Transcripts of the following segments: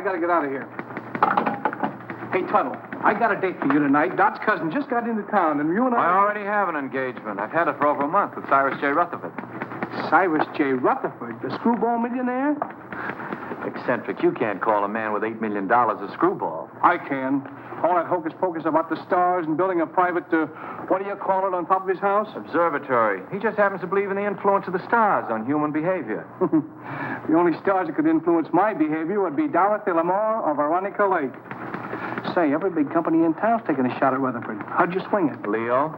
I got to get out of here. Hey, Tuttle, I got a date for you tonight. Dot's cousin just got into town, and you and I already have an engagement. I've had it for over a month with Cyrus J. Rutherford. Cyrus J. Rutherford, the screwball millionaire? Eccentric. You can't call a man with $8 million a screwball. I can. All that hocus-pocus about the stars and building a private, what do you call it, on top of his house? Observatory. He just happens to believe in the influence of the stars on human behavior. The only stars that could influence my behavior would be Dorothy Lamar or Veronica Lake. Say, every big company in town's taking a shot at Rutherford. How'd you swing it? Leo?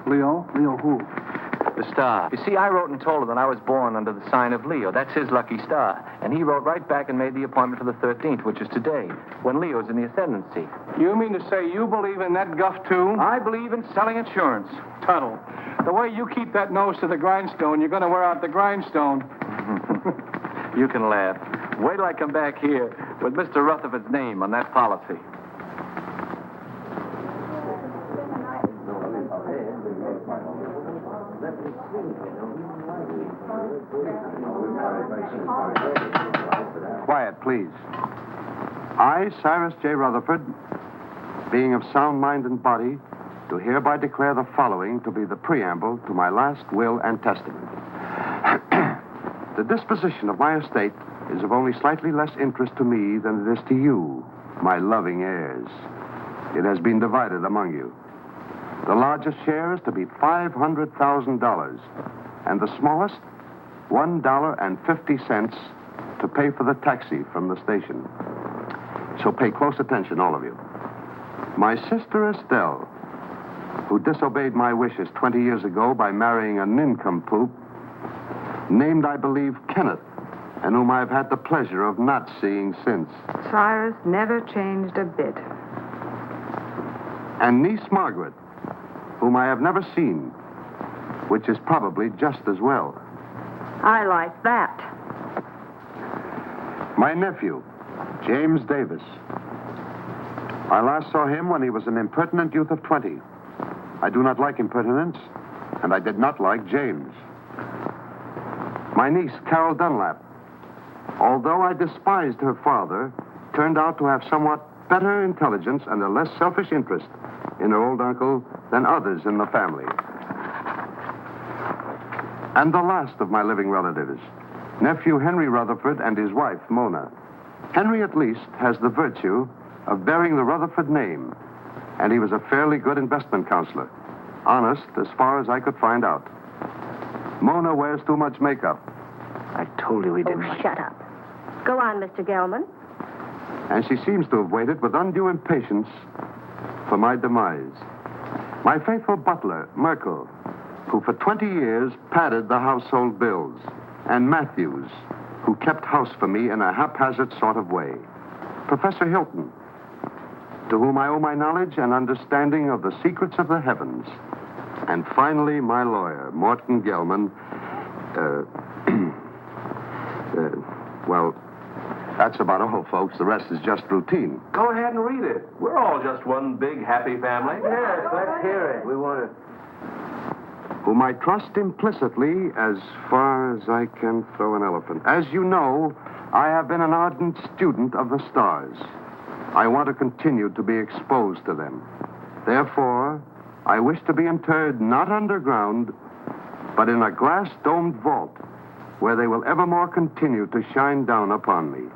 Leo? Leo who? The star. You see, I wrote and told her that I was born under the sign of Leo. That's his lucky star. And he wrote right back and made the appointment for the 13th, which is today, when Leo's in the ascendancy. You mean to say you believe in that guff, too? I believe in selling insurance. Tuttle, the way you keep that nose to the grindstone, you're going to wear out the grindstone. You can laugh. Wait till I come back here with Mr. Rutherford's name on that policy. Quiet, please. I, Cyrus J. Rutherford, being of sound mind and body, do hereby declare the following to be the preamble to my last will and testament. The disposition of my estate is of only slightly less interest to me than it is to you, my loving heirs. It has been divided among you. The largest share is to be $500,000, and the smallest, $1.50 to pay for the taxi from the station. So pay close attention, all of you. My sister Estelle, who disobeyed my wishes 20 years ago by marrying a nincompoop, named, I believe, Kenneth, and whom I've had the pleasure of not seeing since. Cyrus never changed a bit. And niece Margaret, whom I have never seen, which is probably just as well. I like that. My nephew, James Davis. I last saw him when he was an impertinent youth of 20. I do not like impertinence, and I did not like James. My niece, Carol Dunlap, although I despised her father, turned out to have somewhat better intelligence and a less selfish interest in her old uncle than others in the family. And the last of my living relatives, nephew Henry Rutherford and his wife, Mona. Henry, at least, has the virtue of bearing the Rutherford name, and he was a fairly good investment counselor. Honest, as far as I could find out. Mona wears too much makeup. I told you he didn't. Oh, shut up. Go on, Mr. Gelman. And she seems to have waited with undue impatience for my demise. My faithful butler, Merkel, who for 20 years padded the household bills, and Matthews, who kept house for me in a haphazard sort of way. Professor Hilton, to whom I owe my knowledge and understanding of the secrets of the heavens. And finally, my lawyer, Morton Gelman. Well, that's about all, folks. The rest is just routine. Go ahead and read it. We're all just one big happy family. Yes, let's hear it. We want to... Whom I trust implicitly as far as I can throw an elephant. As you know, I have been an ardent student of the stars. I want to continue to be exposed to them. Therefore, I wish to be interred not underground, but in a glass-domed vault where they will evermore continue to shine down upon me.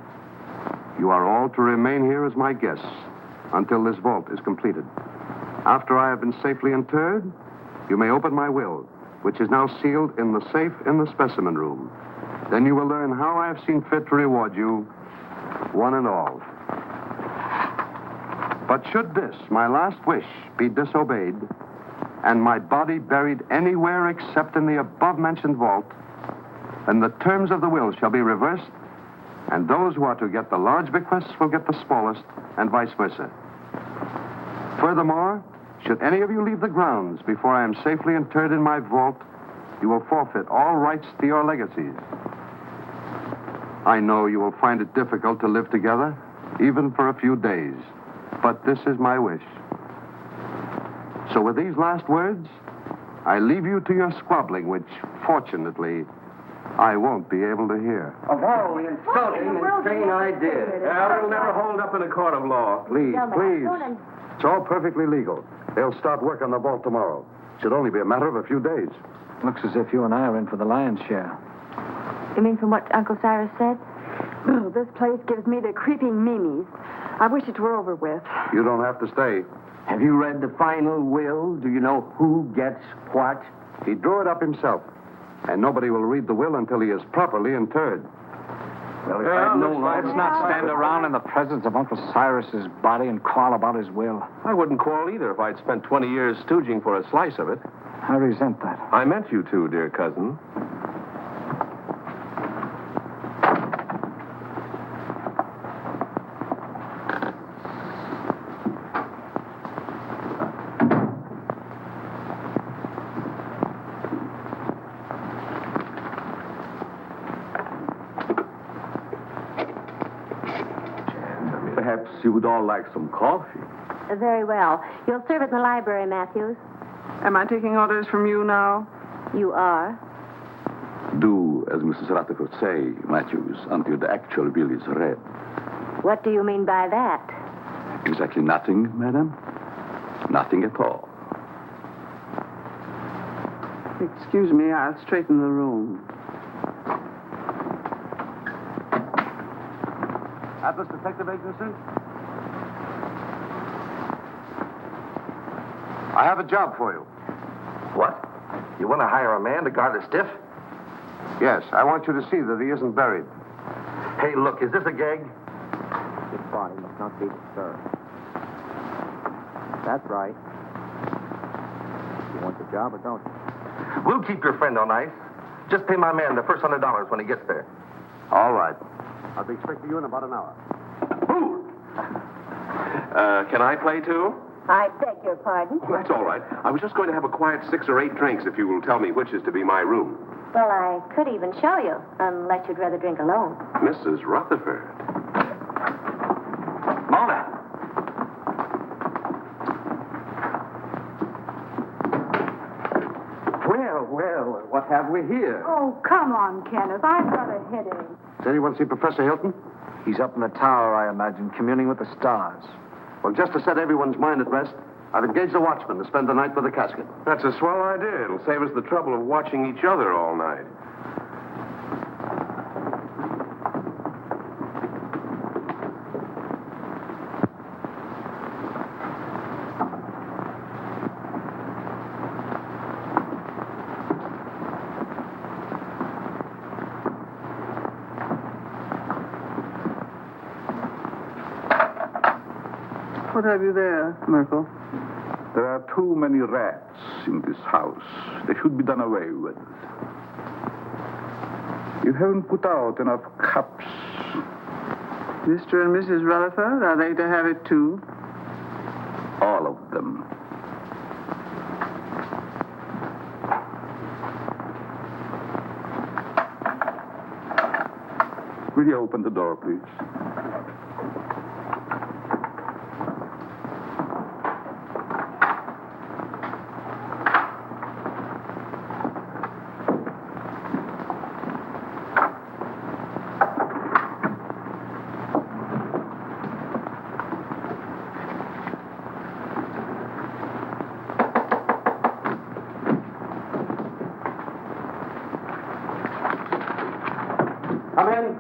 You are all to remain here as my guests until this vault is completed. After I have been safely interred, you may open my will, which is now sealed in the safe in the specimen room. Then you will learn how I have seen fit to reward you, one and all. But should this, my last wish, be disobeyed, and my body buried anywhere except in the above-mentioned vault, then the terms of the will shall be reversed, and those who are to get the large bequests will get the smallest, and vice versa. Furthermore, should any of you leave the grounds before I am safely interred in my vault, you will forfeit all rights to your legacies. I know you will find it difficult to live together, even for a few days, but this is my wish. So with these last words, I leave you to your squabbling, which, fortunately, I won't be able to hear. Of all the insulting and insane ideas. Yeah, it'll never hold up in a court of law. Please, please. It's all perfectly legal. They'll start work on the vault tomorrow. Should only be a matter of a few days. Looks as if you and I are in for the lion's share. You mean from what Uncle Cyrus said? Oh, this place gives me the creeping memes. I wish it were over with. You don't have to stay. Have you read the final will? Do you know who gets what? He drew it up himself. And nobody will read the will until he is properly interred. Well, if I'd known all Let's this- not stand around in the presence of Uncle Cyrus's body and quarrel about his will. I wouldn't quarrel either if I'd spent 20 years stooging for a slice of it. I resent that. I meant you to, dear cousin. Perhaps you would all like some coffee. Very well. You'll serve it in the library, Matthews. Am I taking orders from you now? You are. Do as Mrs. Rutherford say, Matthews, until the actual will is read. What do you mean by that? Exactly nothing, madam. Nothing at all. Excuse me, I'll straighten the room. Atlas Detective Agency? I have a job for you. What? You want to hire a man to guard a stiff? Yes, I want you to see that he isn't buried. Hey, look, is this a gag? His body must not be disturbed. That's right. You want the job or don't you? We'll keep your friend on ice. Just pay my man the first $100 when he gets there. All right. I'll be expecting you in about an hour. Who? Can I play too? I beg your pardon. Well, that's all right. I was just going to have a quiet 6 or 8 drinks if you will tell me which is to be my room. Well, I could even show you, unless you'd rather drink alone. Mrs. Rutherford. Mona. Well, what have we here? Oh, come on, Kenneth. I've got a headache. Does anyone see Professor Hilton? He's up in the tower, I imagine, communing with the stars. Well, just to set everyone's mind at rest, I've engaged a watchman to spend the night with the casket. That's a swell idea. It'll save us the trouble of watching each other all night. What have you there, Merkel? There are too many rats in this house. They should be done away with. You haven't put out enough cups. Mr. and Mrs. Rutherford, are they to have it too? All of them. Will you open the door, please? Come in.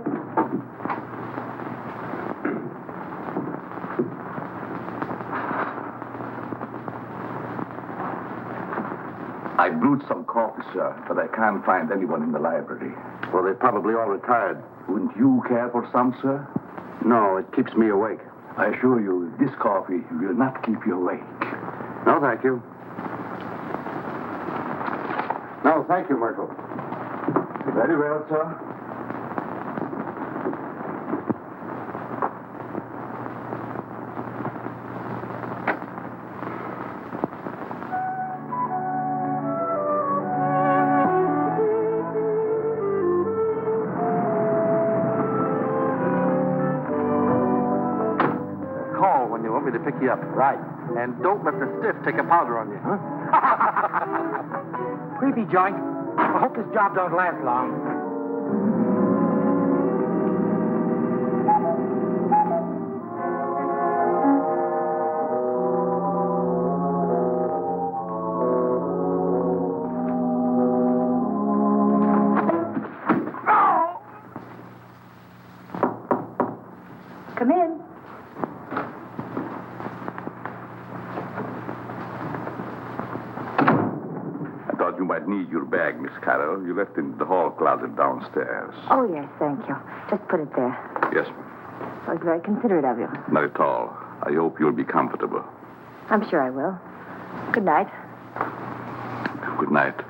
I brewed some coffee, sir, but I can't find anyone in the library. Well, they're probably all retired. Wouldn't you care for some, sir? No, it keeps me awake. I assure you, this coffee will not keep you awake. No, thank you. No, thank you, Merkel. Very well, sir. Call when you want me to pick you up. Right. And don't let the stiff take a powder on you. Creepy joint. I hope this job don't last long. might need your bag, Miss Carroll. You left it in the hall closet downstairs. Oh, yes, thank you. Just put it there. Yes, ma'am. That was very considerate of you. Not at all. I hope you'll be comfortable. I'm sure I will. Good night. Good night.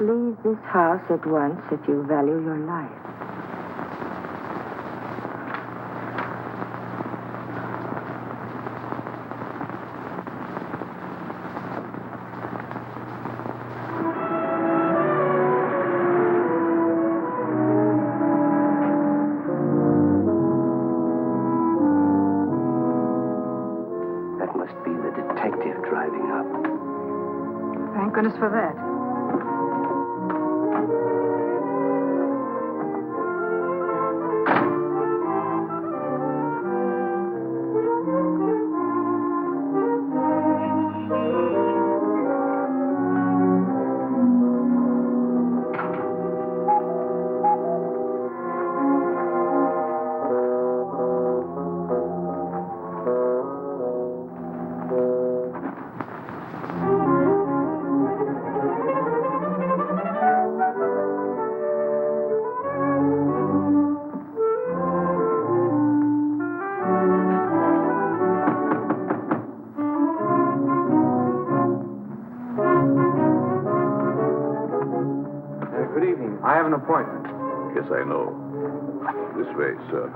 Leave this house at once if you value your life. That must be the detective driving up. Thank goodness for that. Good evening. I have an appointment. Yes, I know. This way, sir.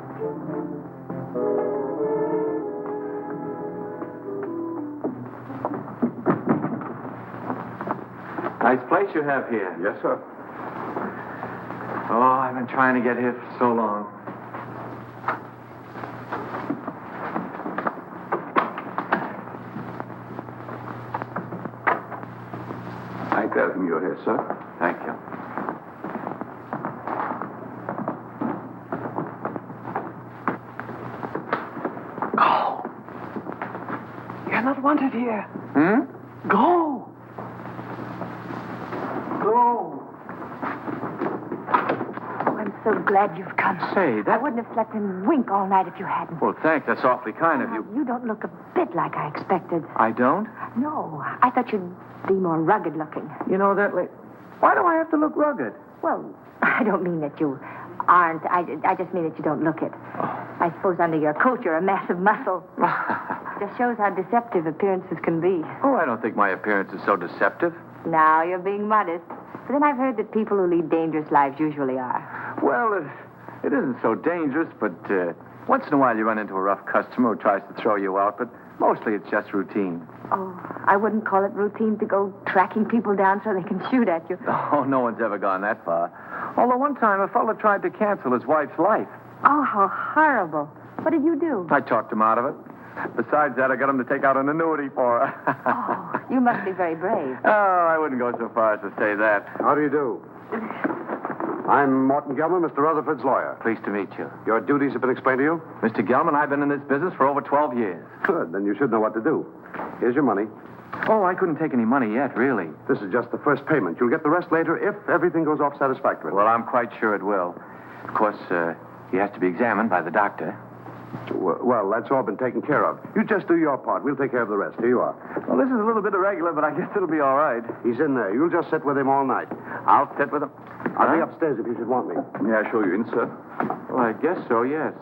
Nice place you have here. Yes, sir. Oh, I've been trying to get here for so long. I tell him you're here, sir. Thank you. Go. You're not wanted here. Hmm? Go. Go. Oh, I'm so glad you've come. Say, I that... wouldn't have slept in wink all night if you hadn't. Well, thanks. That's awfully kind of you. You don't look a bit like I expected. I don't? No, I thought you'd be more rugged looking. You know that... Why do I have to look rugged? Well, I don't mean that you aren't. I just mean that you don't look it. I suppose under your coat you're a mass of muscle. Just shows how deceptive appearances can be. Oh, I don't think my appearance is so deceptive. Now you're being modest. But then I've heard that people who lead dangerous lives usually are. Well, it isn't so dangerous, but once in a while you run into a rough customer who tries to throw you out, but mostly it's just routine. Oh, I wouldn't call it routine to go tracking people down so they can shoot at you. Oh, no one's ever gone that far. Although one time a fellow tried to cancel his wife's life. Oh, how horrible. What did you do? I talked him out of it. Besides that, I got him to take out an annuity for her. Oh, you must be very brave. Oh, I wouldn't go so far as to say that. How do you do? I'm Morton Gelman, Mr. Rutherford's lawyer. Pleased to meet you. Your duties have been explained to you? Mr. Gelman, I've been in this business for over 12 years. Good. Then you should know what to do. Here's your money. Oh, I couldn't take any money yet, really. This is just the first payment. You'll get the rest later if everything goes off satisfactorily. Well, I'm quite sure it will. Of course, he has to be examined by the doctor. Well, that's all been taken care of. You just do your part. We'll take care of the rest. Here you are. Well, this is a little bit irregular, but I guess it'll be all right. He's in there. You'll just sit with him all night. I'll sit with him. I'll be upstairs if you should want me. May I show you in, sir? Well, I guess so, yes.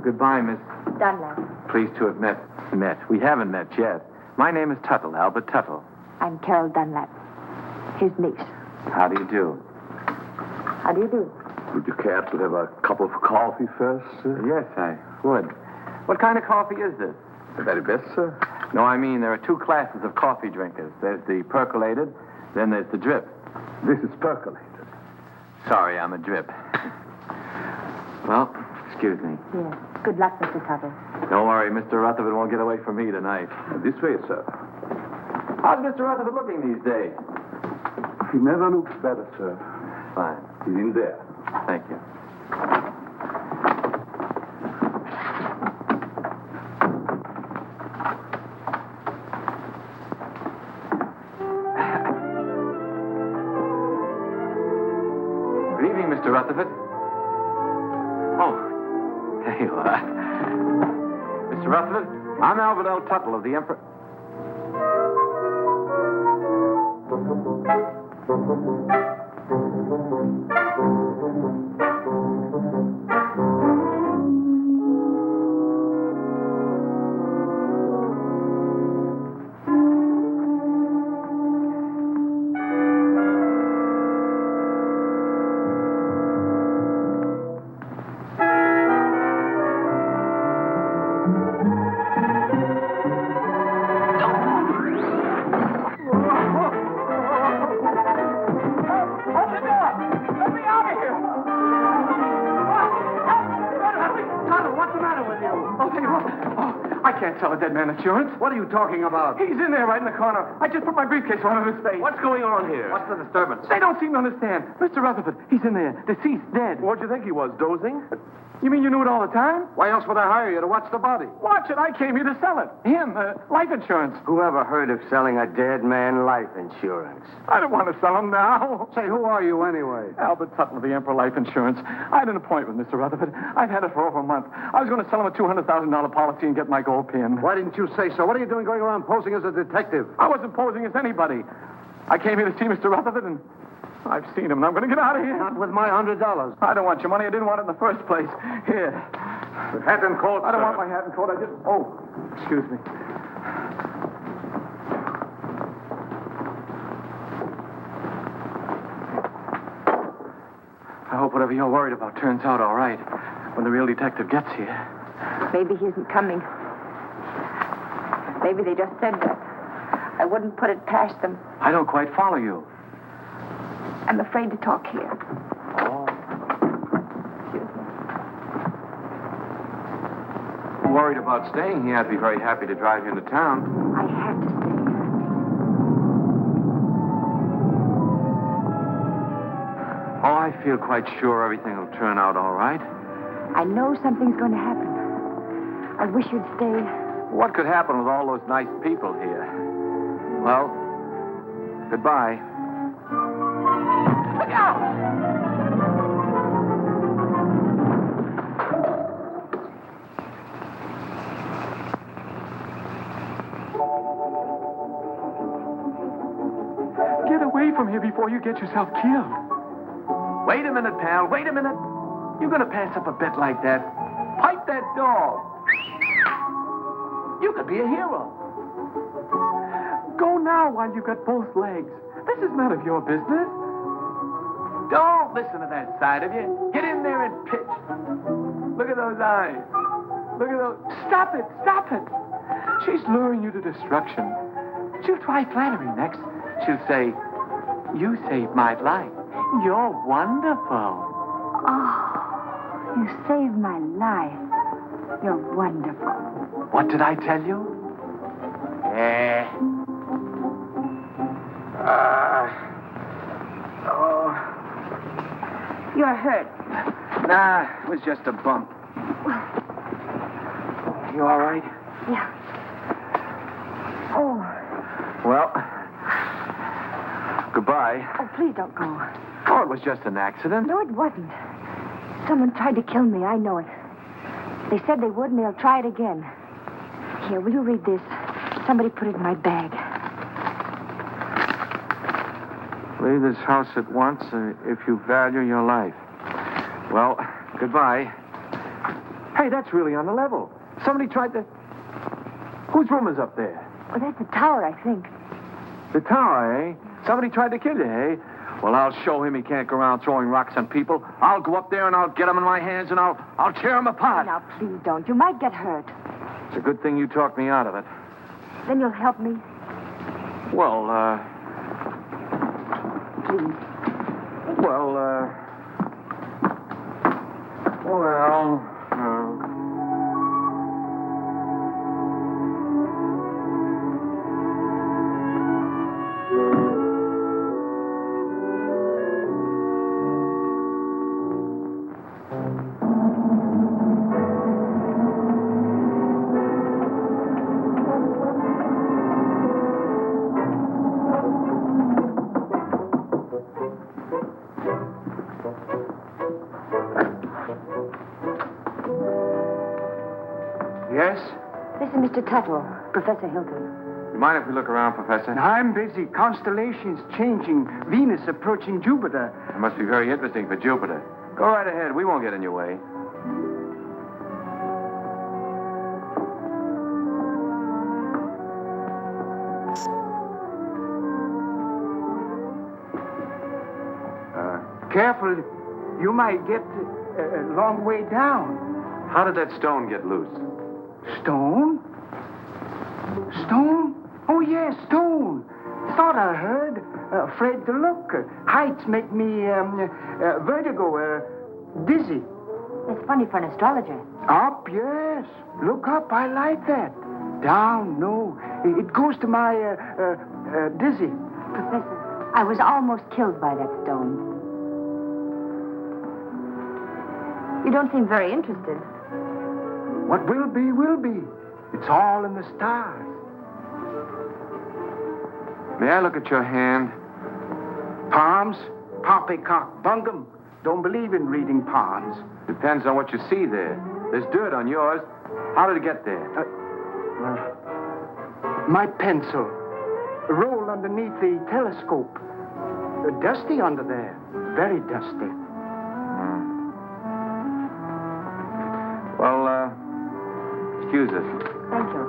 Goodbye, Miss. Dunlap. Pleased to have met. We haven't met yet. My name is Tuttle, Albert Tuttle. I'm Carol Dunlap, his niece. How do you do? How do you do? Would you care to have a cup of coffee first, sir? Yes, I would. What kind of coffee is this? The very best, sir. No, I mean, there are two classes of coffee drinkers. There's the percolated, then there's the drip. This is percolated. Sorry, I'm a drip. Well, excuse me. Yes. Good luck, Mr. Tuttle. Don't worry, Mr. Rutherford won't get away from me tonight. This way, sir. How's Mr. Rutherford looking these days? He never looks better, sir. Fine. He's in there. Thank you. Good evening, Mr. Rutherford. Oh, there you are. Mr. Rutherford, I'm Albert L. Tuttle of the Emperor. Tell a dead man insurance. What are you talking about? He's in there right in the corner. I just put my briefcase right on his face. What's going on here? What's the disturbance? They don't seem to understand. Mr. Rutherford, he's in there. Deceased, dead. What'd you think he was, dozing? You mean you knew it all the time? Why else would I hire you to watch the body? Watch it. I came here to sell it. Him, life insurance. Who ever heard of selling a dead man life insurance? I don't want to sell him now. Say, who are you anyway? Albert Tuttle of the Emperor Life Insurance. I had an appointment, Mr. Rutherford. I've had it for over a month. I was going to sell him a $200,000 policy and get my gold pin. Why didn't you say so? What are you doing going around posing as a detective? I wasn't posing as anybody. I came here to see Mr. Rutherford, and I've seen him, and I'm going to get out of here. Not with my $100. I don't want your money. I didn't want it in the first place. Here. Hat and coat, I don't sir. want my hat and coat. I just... Oh, excuse me. I hope whatever you're worried about turns out all right when the real detective gets here. Maybe he isn't coming. Maybe they just said that. I wouldn't put it past them. I don't quite follow you. I'm afraid to talk here. Worried about staying here. I'd be very happy to drive you into town. I had to stay. Oh, I feel quite sure everything will turn out all right. I know something's going to happen. I wish you'd stay. What could happen with all those nice people here? Well, goodbye. Look out! Get away from here before you get yourself killed. Wait a minute, pal. Wait a minute. You're going to pass up a bet like that? Pipe that dog. You could be a hero. Go now while you've got both legs. This is none of your business. Don't listen to that side of you. Get in there and pitch. Look at those eyes. Look at those... Stop it. Stop it. She's luring you to destruction. She'll try flattery next. She'll say, you saved my life. You're wonderful. Oh, you saved my life. You're wonderful. What did I tell you? You're hurt. Nah, it was just a bump. You all right? Yeah. Oh. Well, goodbye. Oh, please don't go. Oh, it was just an accident. No, it wasn't. Someone tried to kill me. I know it. They said they would, and they'll try it again. Here, will you read this? Somebody put it in my bag. Leave this house at once if you value your life. Well, goodbye. Hey, that's really on the level. Somebody tried to... Whose room is up there? Oh, that's the tower, I think. The tower, eh? Somebody tried to kill you, eh? Well, I'll show him he can't go around throwing rocks on people. I'll go up there and I'll get him in my hands and I'll tear him apart. Now, please don't. You might get hurt. It's a good thing you talked me out of it. Then you'll help me. Well, Please. see Mr. Tuttle, Professor Hilton. You mind if we look around, Professor? I'm busy. Constellations changing. Venus approaching Jupiter. It must be very interesting for Jupiter. Go right ahead. We won't get in your way. Careful. You might get a long way down. How did that stone get loose? Stone? Stone? Oh, yes, stone. Thought I heard. Afraid to look. Heights make me vertigo, dizzy. It's funny for an astrologer. Up, yes. Look up. I like that. Down, no. It goes to my dizzy. Professor, I was almost killed by that stone. You don't seem very interested. What will be, will be. It's all in the stars. May I look at your hand? Palms? Poppycock bungum. Don't believe in reading palms. Depends on what you see there. There's dirt on yours. How did it get there? My pencil. Rolled underneath the telescope. Dusty under there. Very dusty. Well, excuse us. Thank you.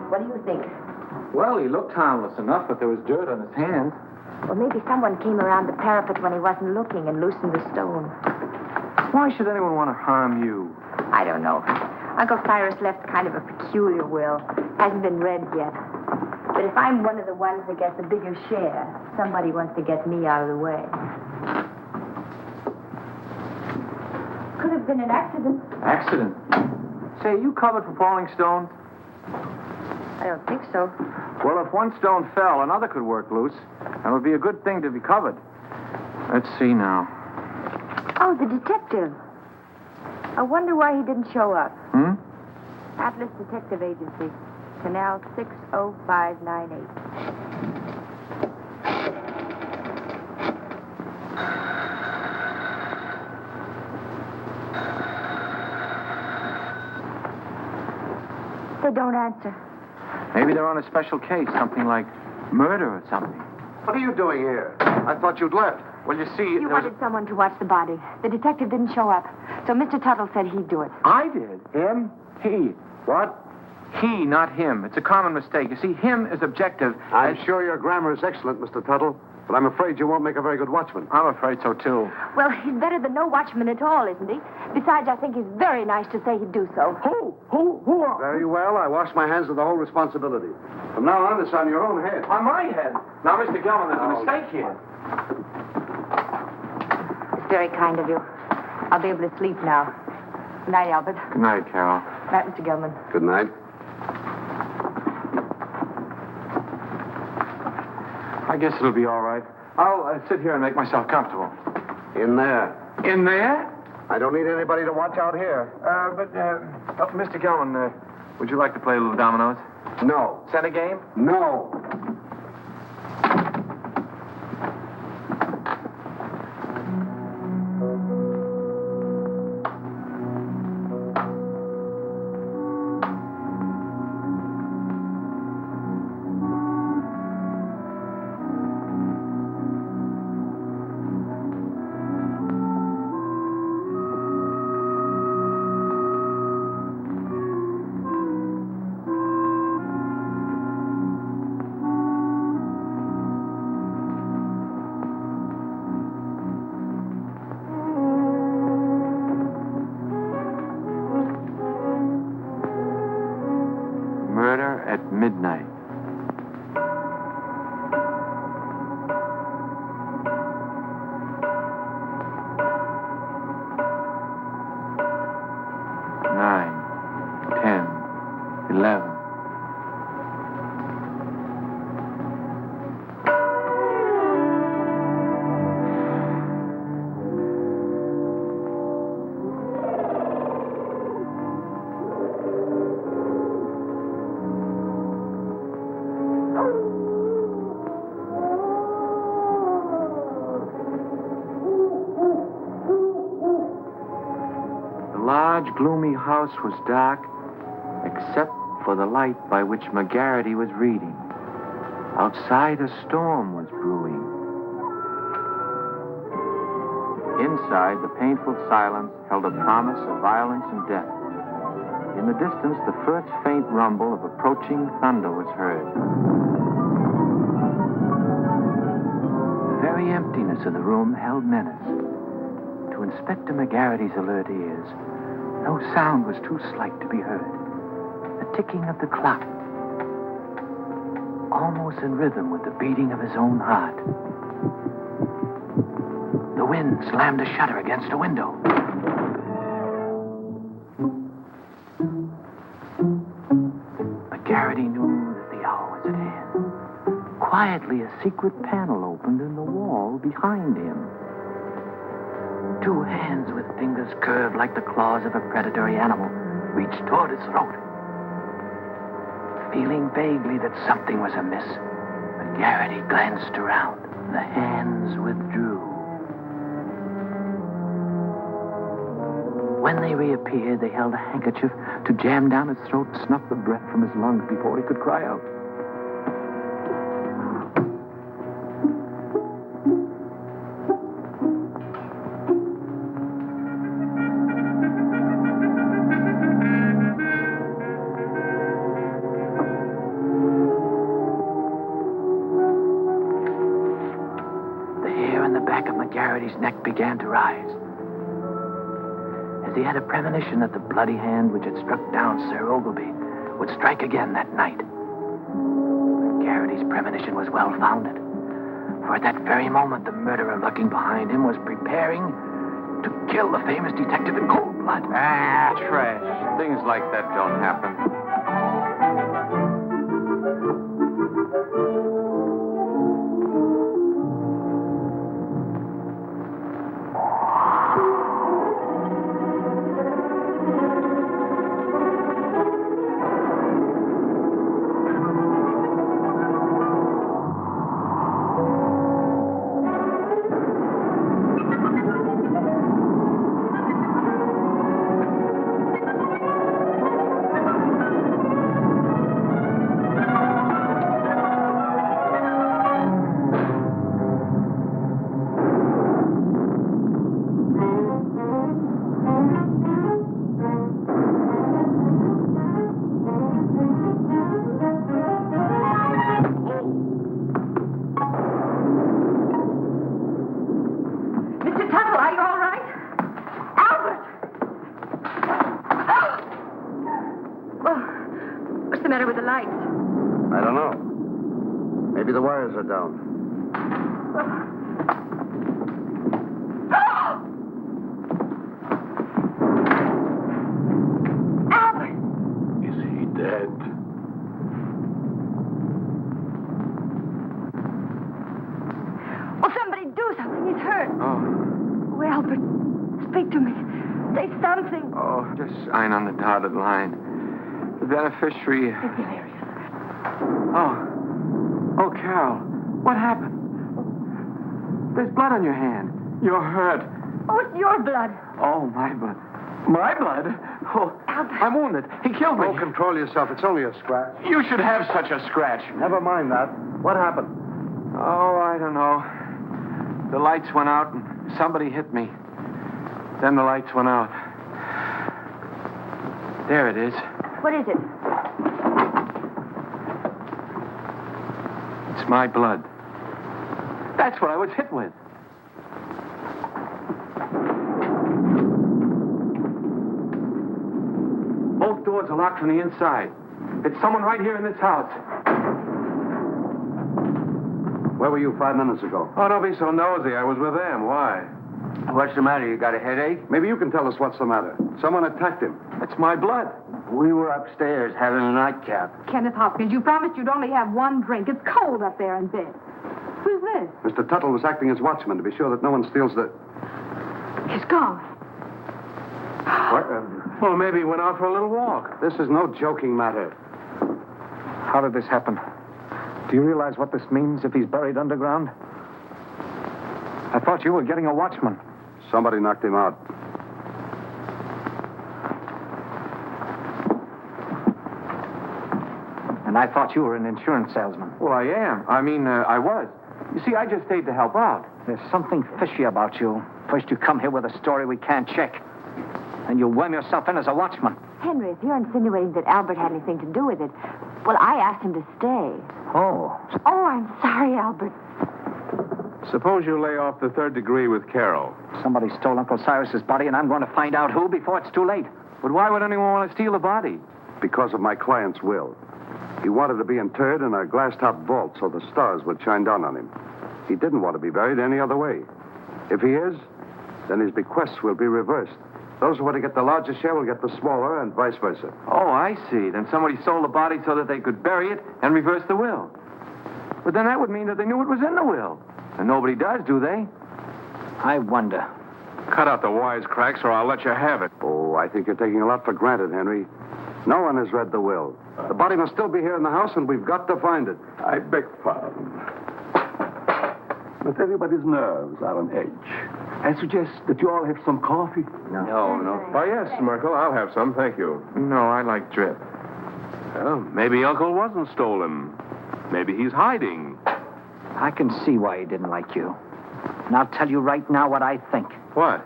What do you think? Well, he looked harmless enough, but there was dirt on his hands. Well, maybe someone came around the parapet when he wasn't looking and loosened the stone. Why should anyone want to harm you? I don't know. Uncle Cyrus left kind of a peculiar will. Hasn't been read yet. But if I'm one of the ones that gets a bigger share, somebody wants to get me out of the way. Could have been an accident. Accident? Say, you covered for falling stones? I don't think so. Well, if one stone fell, another could work loose. That would be a good thing to be covered. Let's see now. Oh, the detective. I wonder why he didn't show up. Atlas Detective Agency, Canal 60598. They don't answer. Maybe they're on a special case, something like murder or something. What are you doing here? I thought you'd left. Well, you see... You wanted someone to watch the body. The detective didn't show up, so Mr. Tuttle said he'd do it. I did. Him? He. What? He, not him. It's a common mistake. You see, him is objective. I'm sure your grammar is excellent, Mr. Tuttle, but I'm afraid you won't make a very good watchman. I'm afraid so, too. Well, he's better than no watchman at all, isn't he? Besides, I think he's very nice to say he'd do so. Who are... Very well. I wash my hands of the whole responsibility. From now on, it's on your own head. On my head. Now, Mr. Gilman, there's a mistake here. It's very kind of you. I'll be able to sleep now. Good night, Albert. Good night, Carol. Good night, Mr. Gilman. Good night. I guess it'll be all right. I'll sit here and make myself comfortable. In there. In there? I don't need anybody to watch out here. Mr. Gilman, would you like to play a little dominoes? No. Set a game? No. Murder at midnight. large, gloomy house was dark, except for the light by which McGarity was reading. Outside, a storm was brewing. Inside, the painful silence held a promise of violence and death. In the distance, the first faint rumble of approaching thunder was heard. The very emptiness of the room held menace. To Inspector McGarity's alert ears, no sound was too slight to be heard. The ticking of the clock, almost in rhythm with the beating of his own heart. The wind slammed a shutter against a window. McGarity knew that the hour was at hand. Quietly, a secret panel opened in the wall behind him. Two hands with fingers curved like the claws of a predatory animal reached toward his throat. Feeling vaguely that something was amiss, McGarity glanced around. The hands withdrew. When they reappeared, they held a handkerchief to jam down his throat and snuff the breath from his lungs before he could cry out. The hair on the back of McGarity's neck began to rise, as he had a premonition that the bloody hand which had struck down Sir Ogilvy would strike again that night. McGarity's premonition was well-founded, for at that very moment the murderer lurking behind him was preparing to kill the famous detective in cold blood. Ah, trash. Things like that don't happen. I don't know. Maybe the wires are down. Albert! Is he dead? Will somebody do something? He's hurt. Oh, Oh, Albert, speak to me. Say something. oh, just sign on the dotted line. The beneficiary... Oh, Carol, what happened? There's blood on your hand. You're hurt. Oh, it's your blood. Oh, my blood. My blood? Oh, Albert. I'm wounded. He killed me. Oh, control yourself. It's only a scratch. You should have such a scratch. Never mind that. What happened? Oh, I don't know. The lights went out and somebody hit me. Then the lights went out. There it is. What is it? It's my blood. That's what I was hit with. Both doors are locked from the inside. It's someone right here in this house. Where were you 5 minutes ago? Oh, don't be so nosy. I was with them. Why? What's the matter? You got a headache? Maybe you can tell us what's the matter. Someone attacked him. It's my blood. We were upstairs having a nightcap. Kenneth Hopkins, you promised you'd only have one drink. It's cold up there in bed. Who's this? Mr. Tuttle was acting as watchman to be sure that no one steals the... He's gone. What? Well, maybe he went out for a little walk. This is no joking matter. How did this happen? Do you realize what this means if he's buried underground? I thought you were getting a watchman. Somebody knocked him out. And I thought you were an insurance salesman. Well, I am. I was. You see, I just stayed to help out. There's something fishy about you. First you come here with a story we can't check. And you worm yourself in as a watchman. Henry, if you're insinuating that Albert had anything to do with it, well, I asked him to stay. Oh. Oh, I'm sorry, Albert. Suppose you lay off the third degree with Carol. Somebody stole Uncle Cyrus's body, and I'm going to find out who before it's too late. But why would anyone want to steal the body? Because of my client's will. He wanted to be interred in a glass-top vault so the stars would shine down on him. He didn't want to be buried any other way. If he is, then his bequests will be reversed. Those who want to get the larger share will get the smaller, and vice versa. Oh, I see. Then somebody stole the body so that they could bury it and reverse the will. But then that would mean that they knew it was in the will. And nobody does, do they? I wonder. Cut out the wisecracks or I'll let you have it. Oh, I think you're taking a lot for granted, Henry. No one has read the will. The body must still be here in the house, and we've got to find it. I beg pardon. But everybody's nerves are on edge. I suggest that you all have some coffee. No. Why, yes, Merkel, I'll have some, thank you. No, I like drip. Well, maybe Uncle wasn't stolen. Maybe he's hiding. I can see why he didn't like you. And I'll tell you right now what I think. What?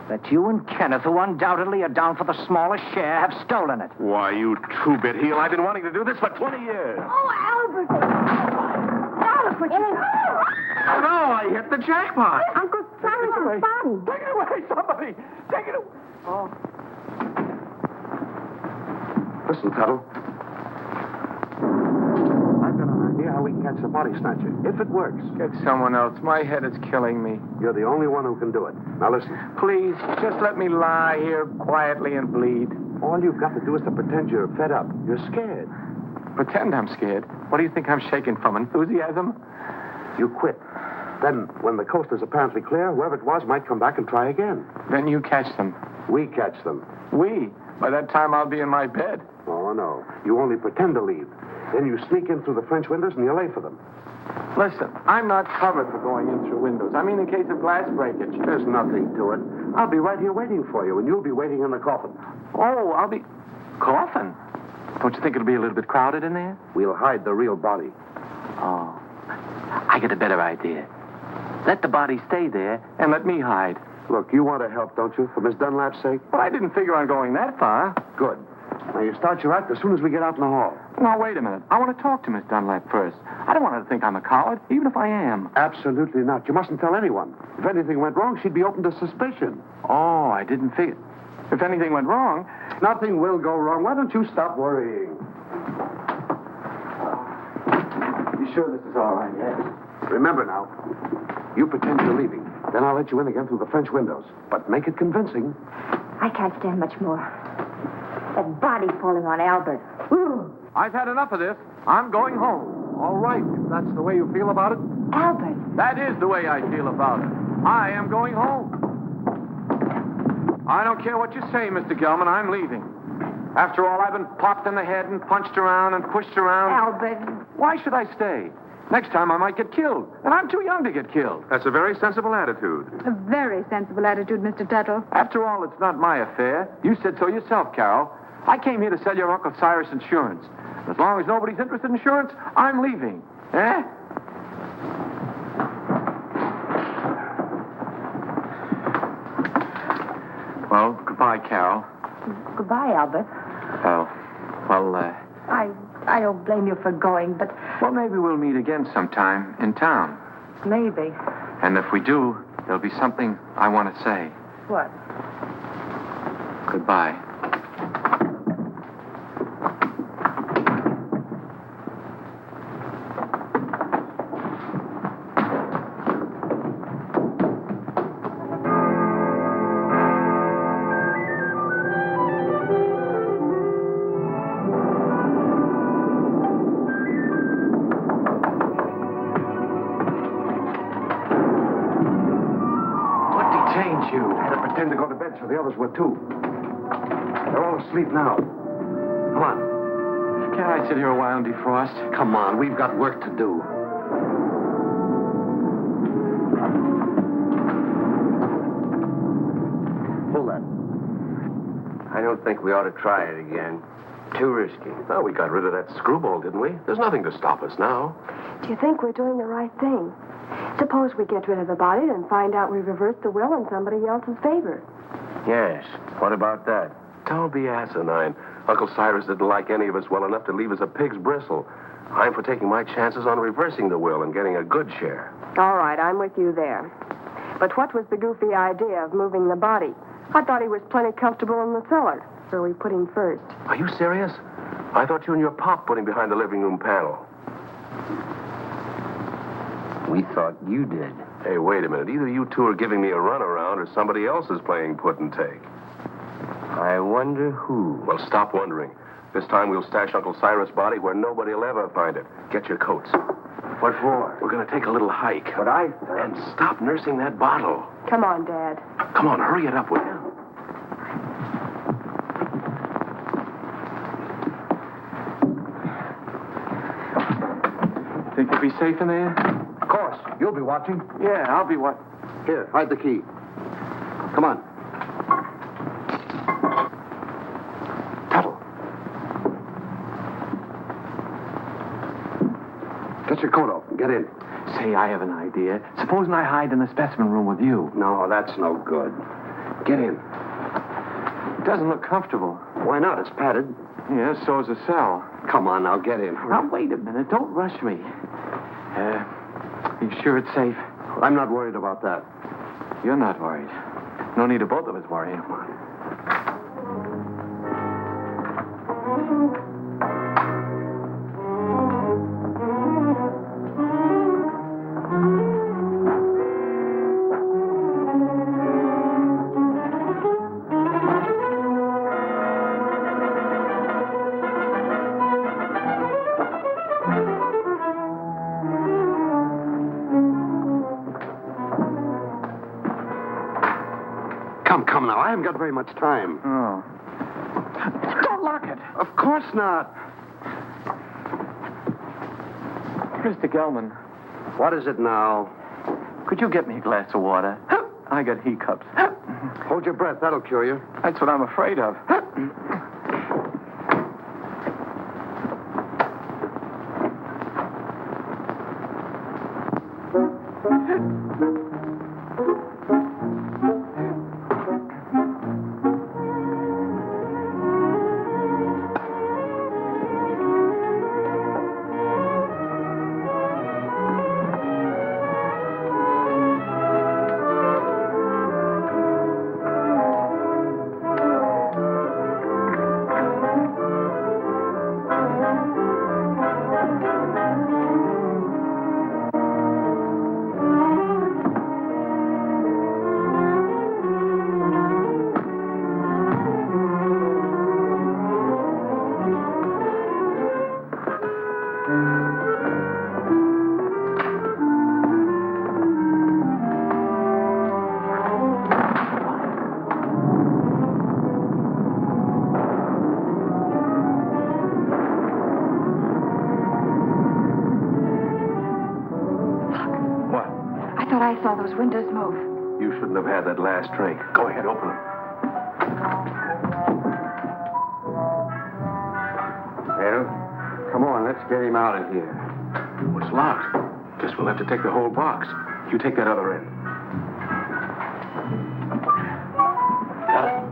That you and Kenneth, who undoubtedly are down for the smallest share, have stolen it. Why, you two-bit heel, I've been wanting to do this for 20 years. Oh, Albert. Albert, what you... Oh, no, I hit the jackpot. Uncle Cyrus's body. Take it away, somebody. Take it away. Oh. Listen, Tuttle. I've got an idea how we can catch the body snatcher. If it works. Get someone else. My head is killing me. You're the only one who can do it. Now listen. Please, just let me lie here quietly and bleed. All you've got to do is to pretend you're fed up. You're scared. Pretend I'm scared. What do you think I'm shaking from? Enthusiasm? You quit. Then, when the coast is apparently clear, whoever it was might come back and try again. Then you catch them. We catch them. We? By that time, I'll be in my bed. Oh, no. You only pretend to leave. Then you sneak in through the French windows and you lay for them. Listen, I'm not covered for going in through windows. I mean in case of glass breakage. There's nothing to it. I'll be right here waiting for you, and you'll be waiting in the coffin. Oh, I'll be... Coffin? Don't you think it'll be a little bit crowded in there? We'll hide the real body. Oh. I get a better idea. Let the body stay there and let me hide. Look, you want to help, don't you, for Miss Dunlap's sake? But I didn't figure on going that far. Good. Now, you start your act as soon as we get out in the hall. Now, wait a minute. I want to talk to Miss Dunlap first. I don't want her to think I'm a coward, even if I am. Absolutely not. You mustn't tell anyone. If anything went wrong, she'd be open to suspicion. Oh, I didn't figure... If anything went wrong... Nothing will go wrong. Why don't you stop worrying? You sure this is all right? Yes. Remember now, you pretend you're leaving. Then I'll let you in again through the French windows. But make it convincing. I can't stand much more. That body falling on Albert. Ooh. I've had enough of this. I'm going home. All right, if that's the way you feel about it. Albert. That is the way I feel about it. I am going home. I don't care what you say, Mr. Gelman. I'm leaving. After all, I've been popped in the head and punched around and pushed around. Albert. Why should I stay? Next time I might get killed, and I'm too young to get killed. That's a very sensible attitude. A very sensible attitude, Mr. Tuttle. After all, it's not my affair. You said so yourself, Carol. I came here to sell your Uncle Cyrus insurance. As long as nobody's interested in insurance, I'm leaving. Eh? Well, goodbye, Carol. Goodbye, Albert. I don't blame you for going, but... Well, maybe we'll meet again sometime in town. Maybe. And if we do, there'll be something I want to say. What? Goodbye. Pretend to go to bed so the others were too. They're all asleep now. Come on. Can't I sit here a while and defrost? Come on, we've got work to do. Hold that. I don't think we ought to try it again. Too risky. Well, we got rid of that screwball, didn't we? There's nothing to stop us now. Do you think we're doing the right thing? Suppose we get rid of the body and find out we reversed the will in somebody else's favor. Yes. What about that? Don't be asinine. Uncle Cyrus didn't like any of us well enough to leave us a pig's bristle. I'm for taking my chances on reversing the will and getting a good share. All right, I'm with you there. But what was the goofy idea of moving the body? I thought he was plenty comfortable in the cellar, so we put him first. Are you serious? I thought you and your pop put him behind the living room panel. We thought you did. Hey, wait a minute. Either you two are giving me a runaround or somebody else is playing put and take. I wonder who. Well, stop wondering. This time we'll stash Uncle Cyrus' body where nobody will ever find it. Get your coats. What for? We're going to take a little hike. But And stop nursing that bottle. Come on, Dad. Come on, hurry it up, will you? Think you'll be safe in there? Of course. You'll be watching. Yeah, I'll be what? Here, hide the key. Come on. Tuttle. Get your coat off and get in. Say, I have an idea. Supposing I hide in the specimen room with you. No, that's no good. Get in. It doesn't look comfortable. Why not? It's padded. Yeah, so's the cell. Come on, now get in. Now, wait a minute. Don't rush me. You sure it's safe? I'm not worried about that. You're not worried. No need of both of us worrying. Come now. I haven't got very much time. Oh. Don't lock it. Of course not. Mr. Gelman, What is it now? could you get me a glass of water? I got hiccups. Hold your breath. That'll cure you. That's what I'm afraid of. I saw those windows move. You shouldn't have had that last drink. Go ahead, open them. Well, come on, let's get him out of here. Well, it's locked. Guess we'll have to take the whole box. You take that other end. Got it.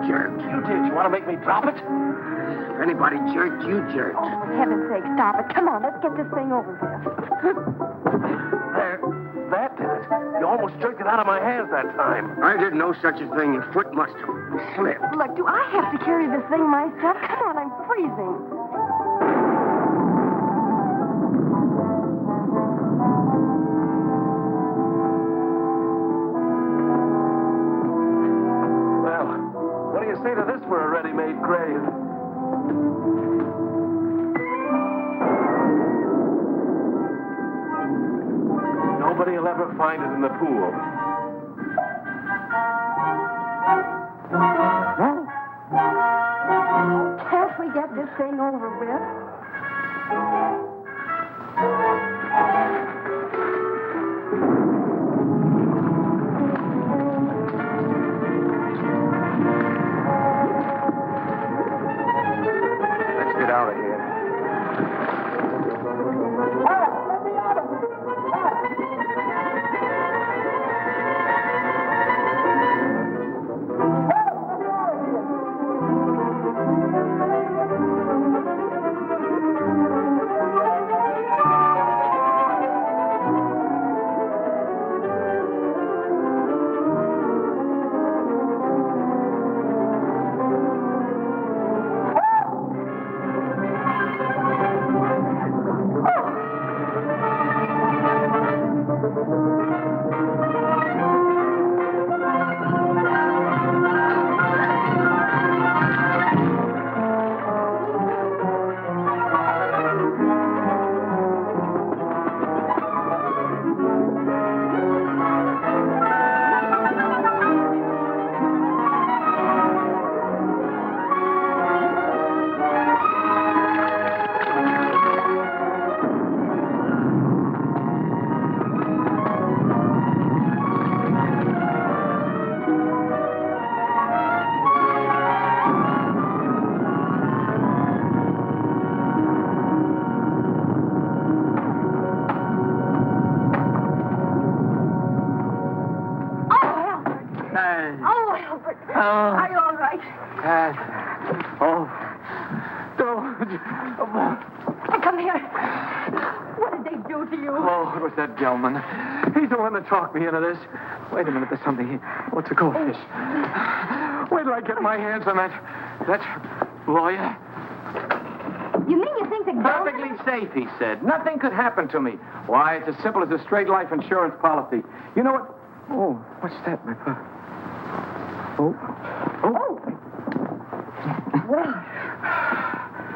jerk. You did. You want to make me drop it? If anybody jerked, you jerked. Oh, for heaven's sake, stop it. Come on, let's get this thing over with. There. That did it. You almost jerked it out of my hands that time. I did no such a thing. Your foot must have slipped. Look, do I have to carry this thing myself? Come on, I'm freezing. Well, what do you say to this for a ready-made grave? Nobody will ever find it in the pool. Can't we get this thing over with? Let's get out of here. Are you all right? Come here. What did they do to you? Oh, it was that Gelman. He's the one that talked me into this. Wait a minute, there's something here. Oh, it's a goldfish. Wait till I get my hands on that lawyer. You mean you think that Perfectly safe, he said. Nothing could happen to me. Why, it's as simple as a straight life insurance policy. You know what? Oh, what's that, my pop? Oh. Well,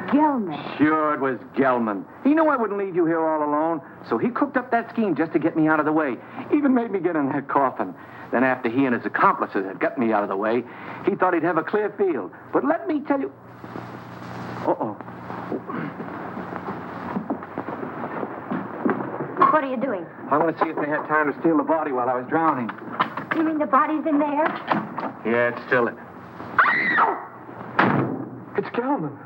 Gelman. Sure, it was Gelman. He knew I wouldn't leave you here all alone, so he cooked up that scheme just to get me out of the way. Even made me get in that coffin. Then after he and his accomplices had gotten me out of the way, he thought he'd have a clear field. But let me tell you... Uh-oh. What are you doing? I want to see if they had time to steal the body while I was drowning. You mean the body's in there? Yeah, it's still... It's Gelman.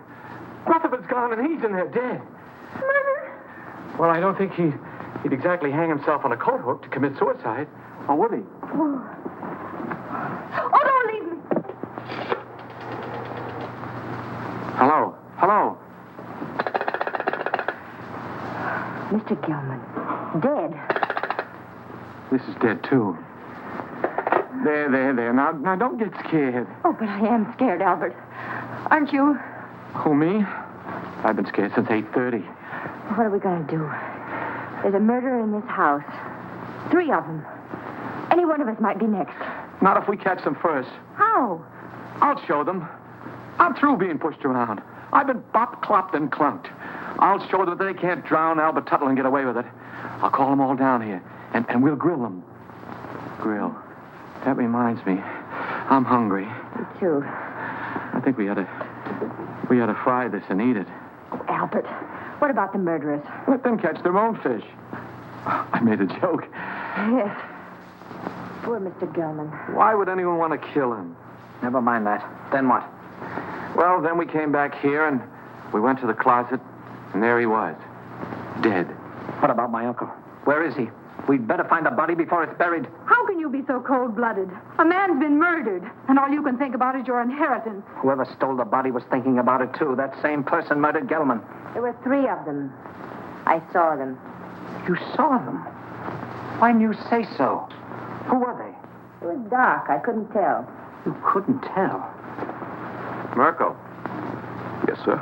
Rutherford's gone and he's in there dead. Murder? Well, I don't think he'd exactly hang himself on a coat hook to commit suicide. Or would he? Oh, don't leave me. Hello? Mr. Gelman, dead. This is dead, too. There. Now, don't get scared. Oh, but I am scared, Albert. Aren't you? Who, me? I've been scared since 8:30. What are we going to do? There's a murderer in this house. 3 of them. Any one of us might be next. Not if we catch them first. How? I'll show them. I'm through being pushed around. I've been bopped, clopped, and clunked. I'll show them that they can't drown Albert Tuttle and get away with it. I'll call them all down here, and we'll grill them. Grill. That reminds me. I'm hungry. Me too. I think we ought to fry this and eat it. Oh, Albert, what about the murderers? Let them catch their own fish. I made a joke. Yes. Poor Mr. Gelman. Why would anyone want to kill him? Never mind that. Then what? Well, then we came back here and we went to the closet, and there he was. Dead. What about my uncle? Where is he? We'd better find the body before it's buried. How can you be so cold-blooded? A man's been murdered, and all you can think about is your inheritance. Whoever stole the body was thinking about it, too. That same person murdered Gelman. There were 3 of them. I saw them. You saw them? Why didn't you say so? Who were they? It was dark. I couldn't tell. You couldn't tell. Merkel, Yes, sir.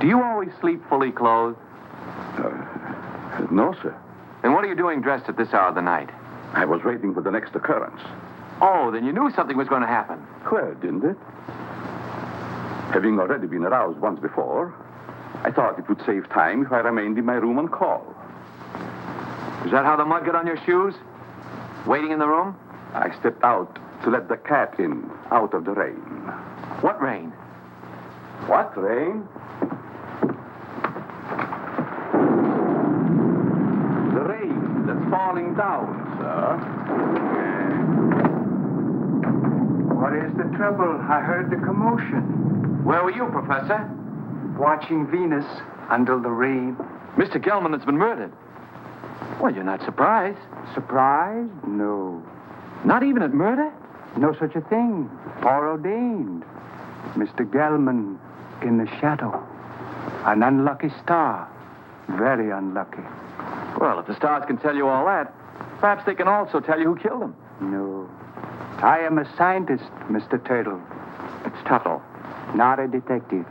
do you always sleep fully clothed? No, sir. Then what are you doing dressed at this hour of the night? I was waiting for the next occurrence. Oh, then you knew something was going to happen. Well, didn't it? Having already been aroused once before, I thought it would save time if I remained in my room on call. Is that how the mud got on your shoes? Waiting in the room? I stepped out to let the cat in, out of the rain. What rain? What rain? The rain that's falling down, sir. What is the trouble? I heard the commotion. Where were you, Professor? Watching Venus under the rain. Mr. Gelman has been murdered. Well, you're not surprised. Surprised? No. Not even at murder? No such a thing. Foreordained. Mr. Gelman in the shadow. An unlucky star. Very unlucky. Well, if the stars can tell you all that, perhaps they can also tell you who killed him. No. I am a scientist, Mr. Turtle. It's Tuttle. Not a detective.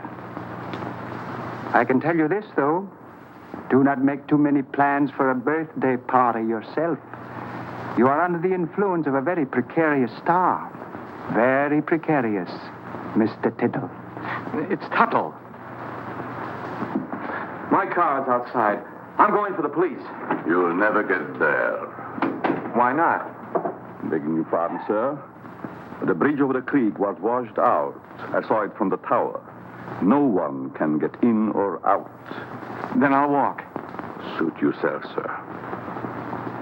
I can tell you this, though. Do not make too many plans for a birthday party yourself. You are under the influence of a very precarious star. Very precarious, Mr. Tittle. It's Tuttle. My car's outside. I'm going for the police. You'll never get there. Why not? Begging your pardon, sir. The bridge over the creek was washed out. I saw it from the tower. No one can get in or out. Then I'll walk. Suit yourself, sir.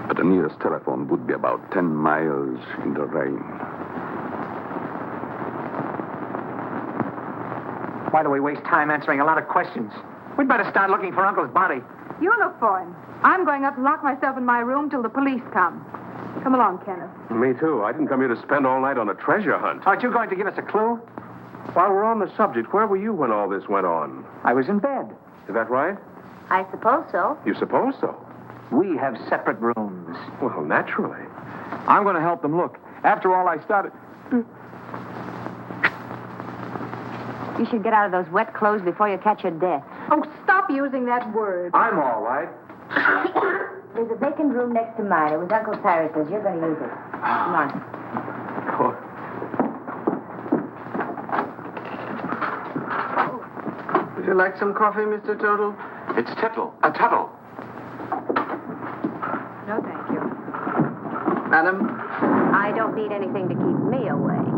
But the nearest telephone would be about 10 miles in the rain. Why do we waste time answering a lot of questions? We'd better start looking for Uncle's body. You look for him. I'm going up to lock myself in my room till the police come. Come along, Kenneth. Me too. I didn't come here to spend all night on a treasure hunt. Aren't you going to give us a clue? While we're on the subject, where were you when all this went on? I was in bed. Is that right? I suppose so. You suppose so? We have separate rooms. Well, naturally. I'm going to help them look. After all, I started... You should get out of those wet clothes before you catch your death. Oh, stop using that word. I'm all right. There's a vacant room next to mine. It was Uncle Cyrus's. You're going to use it. Come on. Would you like some coffee, Mr. Tuttle? It's Tuttle. Tuttle. No, thank you. Madam? I don't need anything to keep me awake.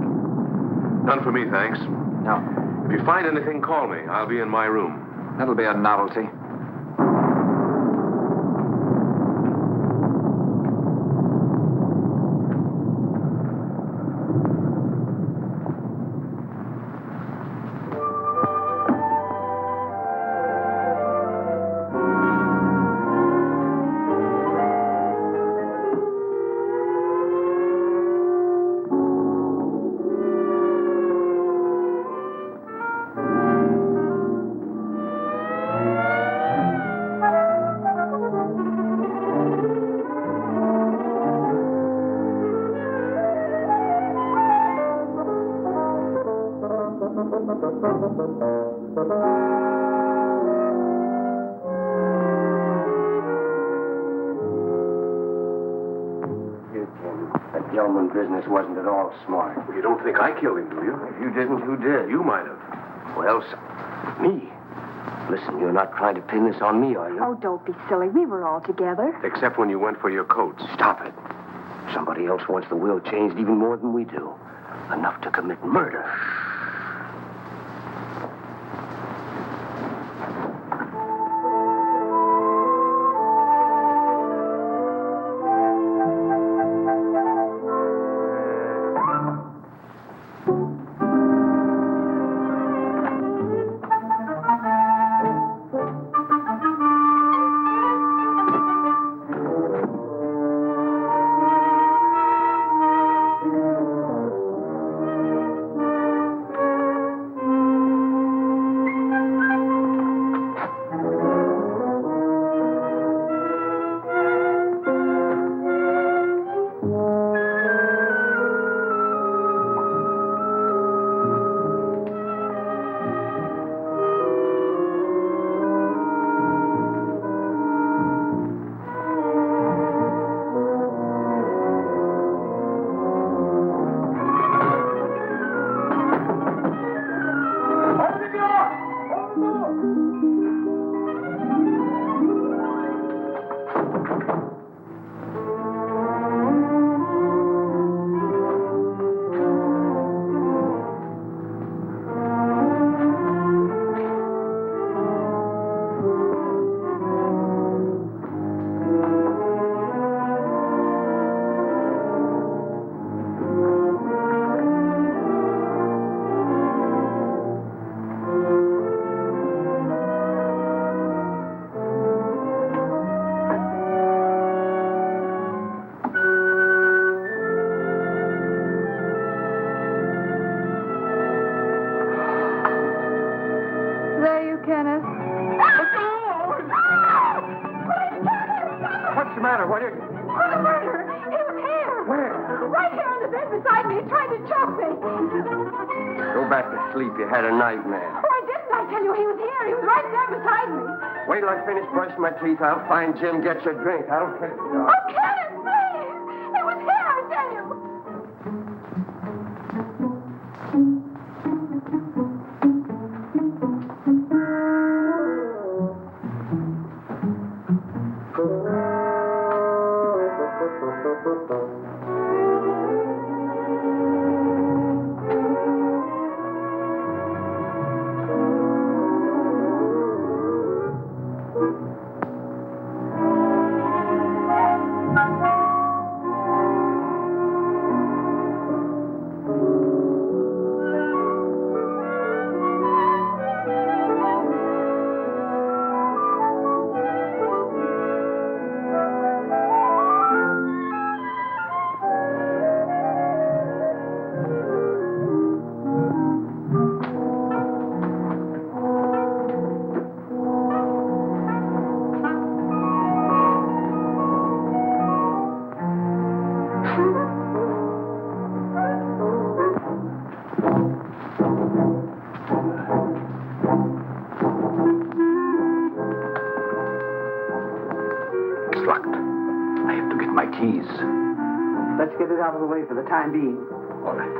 None for me, thanks. No. If you find anything, call me. I'll be in my room. That'll be a novelty. That Gelman business wasn't at all smart. You don't think I killed him, do you? If you didn't, who did? You might have. Well, me. Listen, you're not trying to pin this on me, are you? Oh, don't be silly. We were all together. Except when you went for your coats. Stop it. Somebody else wants the will changed even more than we do. Enough to commit murder. matter? What are you... Oh, the murderer! He was here! Where? Right here on the bed beside me. He tried to choke me. Go back to sleep. You had a nightmare. Oh, I didn't. I tell you, he was here. He was right there beside me. Wait till I finish brushing my teeth. I'll find Jim, get you a drink. I don't care. Oh, Kenneth, please! He was here, I tell you. It's locked. I have to get my keys. Let's get it out of the way for the time being. All right.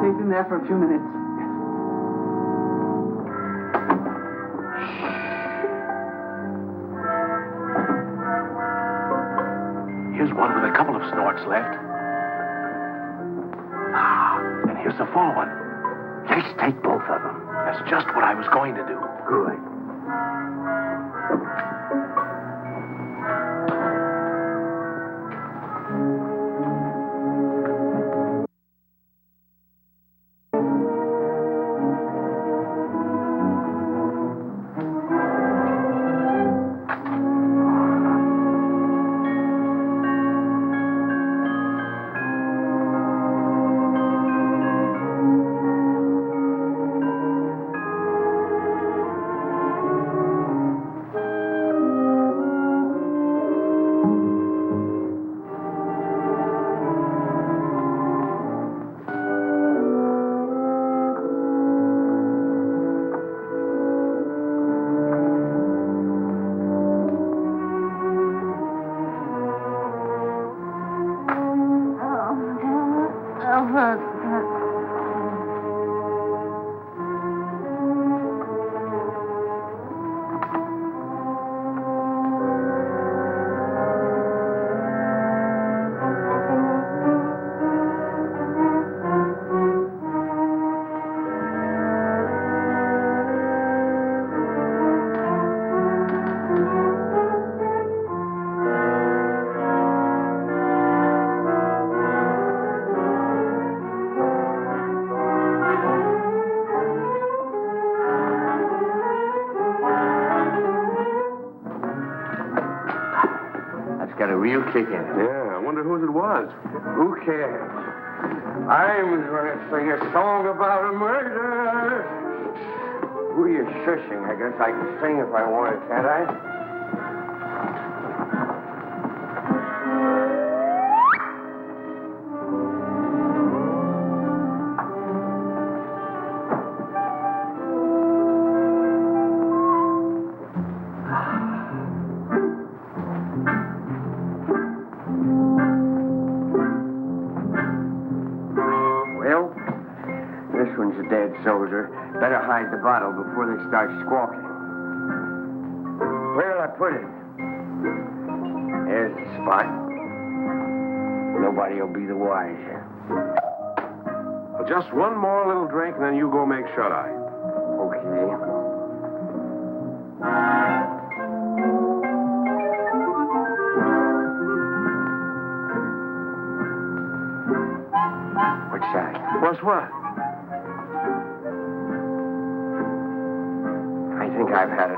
Safe in there for a few minutes. Here's one with a couple of snorts left. And here's the full one. Let's take both of them. That's just what I was going to do. Good. Got a real kick in it. Yeah, I wonder whose it was. Who cares? I'm going to sing a song about a murder. Who are you shushing? I guess I can sing if I wanted, can't I? Dead soldier. Better hide the bottle before they start squawking. Where'll I put it? There's the spot. Nobody will be the wiser. Well, just one more little drink, and then you go make shut-eye. Okay. What's that? What's what? I think think I've had enough.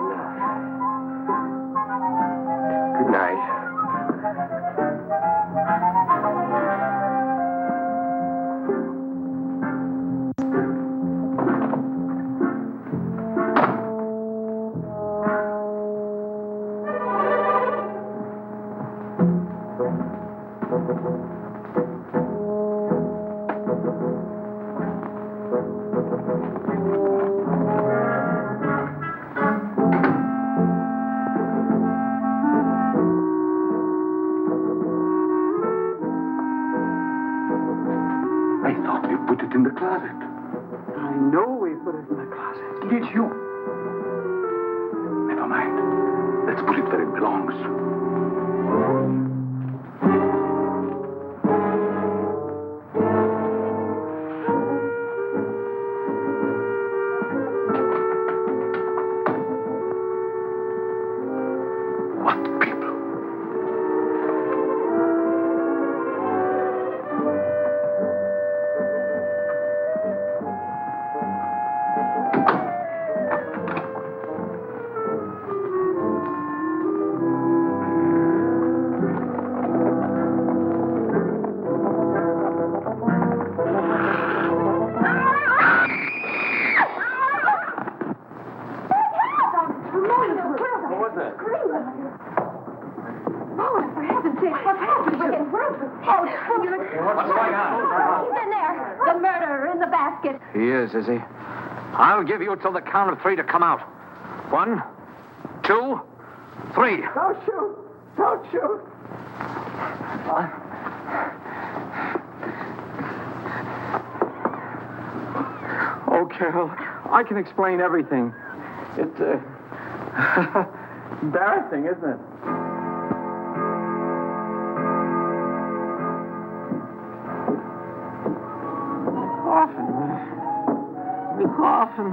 Good night. I thought we put it in the closet. I know we put it in the closet. Did you? Never mind. Let's put it where it belongs. What people? He is he? I'll give you till the count of 3 to come out. 1, 2, 3. Don't shoot! Don't shoot! Oh, Carol, I can explain everything. It's embarrassing, isn't it? Often.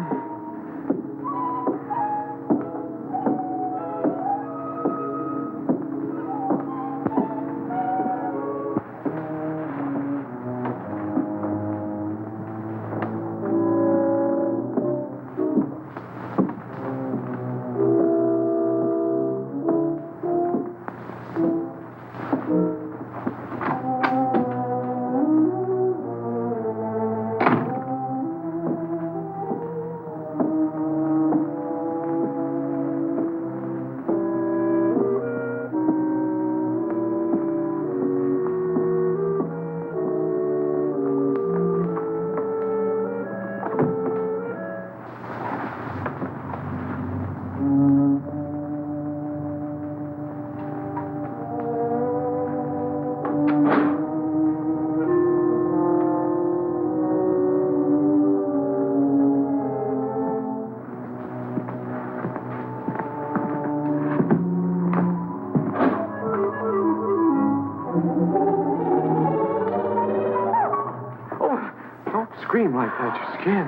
Scream like that, your skin.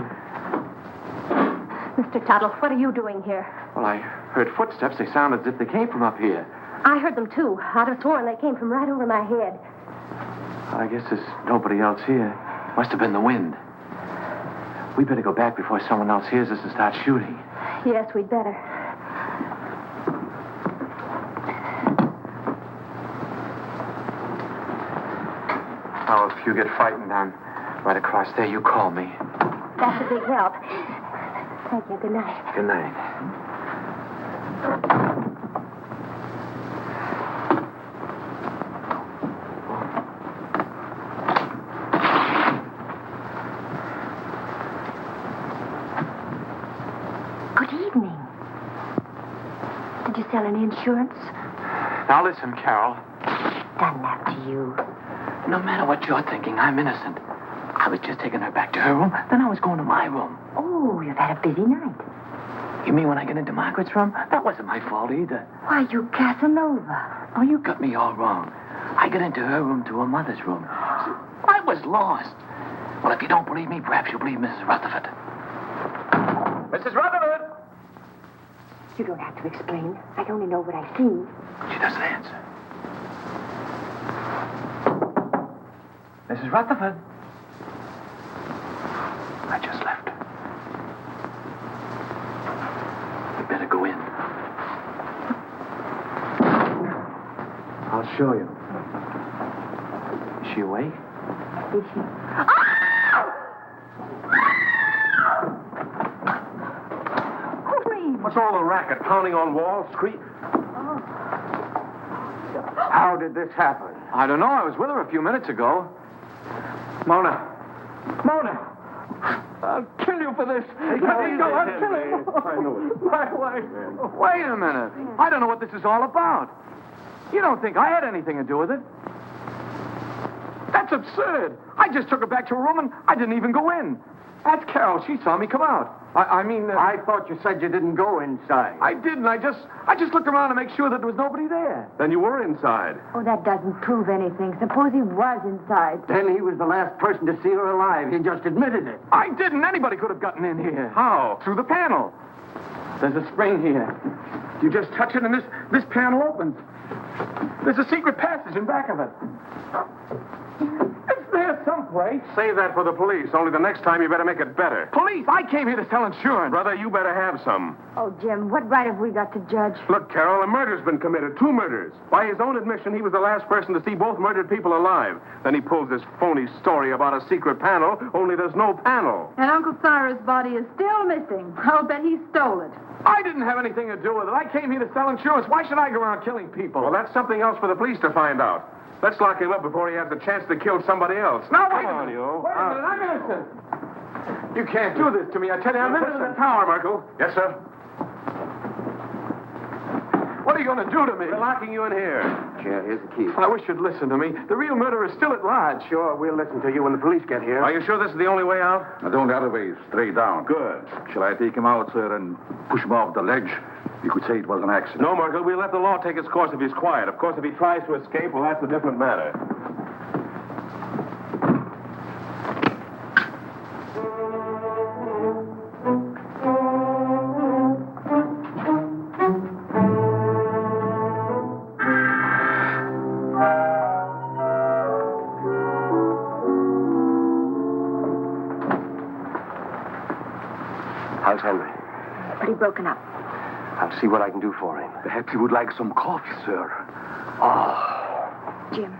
Mr. Tuttle, what are you doing here? Well, I heard footsteps. They sound as if they came from up here. I heard them, too. I'd have sworn they came from right over my head. I guess there's nobody else here. Must have been the wind. We better go back before someone else hears us and start shooting. Yes, we'd better. Oh, if you get frightened, I'm right across there. You call me. That's a big help. Thank you. Good night. Good night. Good evening. Did you sell any insurance? Now listen, Carol. Done that to you. No matter what you're thinking, I'm innocent. I was just taking her back to her room, then I was going to my room. Oh, you've had a busy night. You mean when I get into Margaret's room? That wasn't my fault either. Why, you Casanova. Oh, you got me all wrong. I got into her room to her mother's room. I was lost. Well, if you don't believe me, perhaps you'll believe Mrs. Rutherford. Mrs. Rutherford! You don't have to explain. I only know what I've seen. She doesn't answer. Mrs. Rutherford. I just left her. better go in. I'll show you. Is she awake? Is she? What's all the racket? Pounding on walls, How did this happen? I don't know. I was with her a few minutes ago. Mona! I'll kill you for this. Let me go. I'll kill you. I know it. My wife. Wait a minute. I don't know what this is all about. You don't think I had anything to do with it? That's absurd. I just took her back to her room and I didn't even go in. That's Carol. She saw me come out. I thought you said you didn't go inside. I didn't. I just looked around to make sure that there was nobody there. Then you were inside. Oh, that doesn't prove anything. Suppose he was inside. Then he was the last person to see her alive. He just admitted it. I didn't. Anybody could have gotten in here. How? Through the panel. There's a spring here. You just touch it and this panel opens. There's a secret passage in back of it. It's there someplace. Save that for the police. Only the next time you better make it better. Police? I came here to sell insurance. Brother, you better have some. Oh, Jim, what right have we got to judge? Look, Carol, a murder's been committed. 2 murders. By his own admission, he was the last person to see both murdered people alive. Then he pulls this phony story about a secret panel, only there's no panel. And Uncle Cyrus' body is still missing. I'll bet he stole it. I didn't have anything to do with it. I came here to sell insurance. Why should I go around killing people? Well, that's something else for the police to find out. Let's lock him up before he has the chance to kill somebody else. Now, wait Come a minute. on, you. Wait a minute. I'm innocent. You can't do this to me. I tell you, I'm innocent. In the tower, Merkel. Yes, sir. What are you going to do to me? We're locking you in here. Yeah, here's the key. I wish you'd listen to me. The real murderer is still at large. Sure, we'll listen to you when the police get here. Are you sure this is the only way out? Now, don't the other way, straight down. Good. Shall I take him out, sir, and push him off the ledge? You could say it was an accident. No, Merkel, we'll let the law take its course if he's quiet. Of course, if he tries to escape, well, that's a different matter. How's Henry? Pretty broken up. I'll see what I can do for him. Perhaps he would like some coffee, sir. Jim,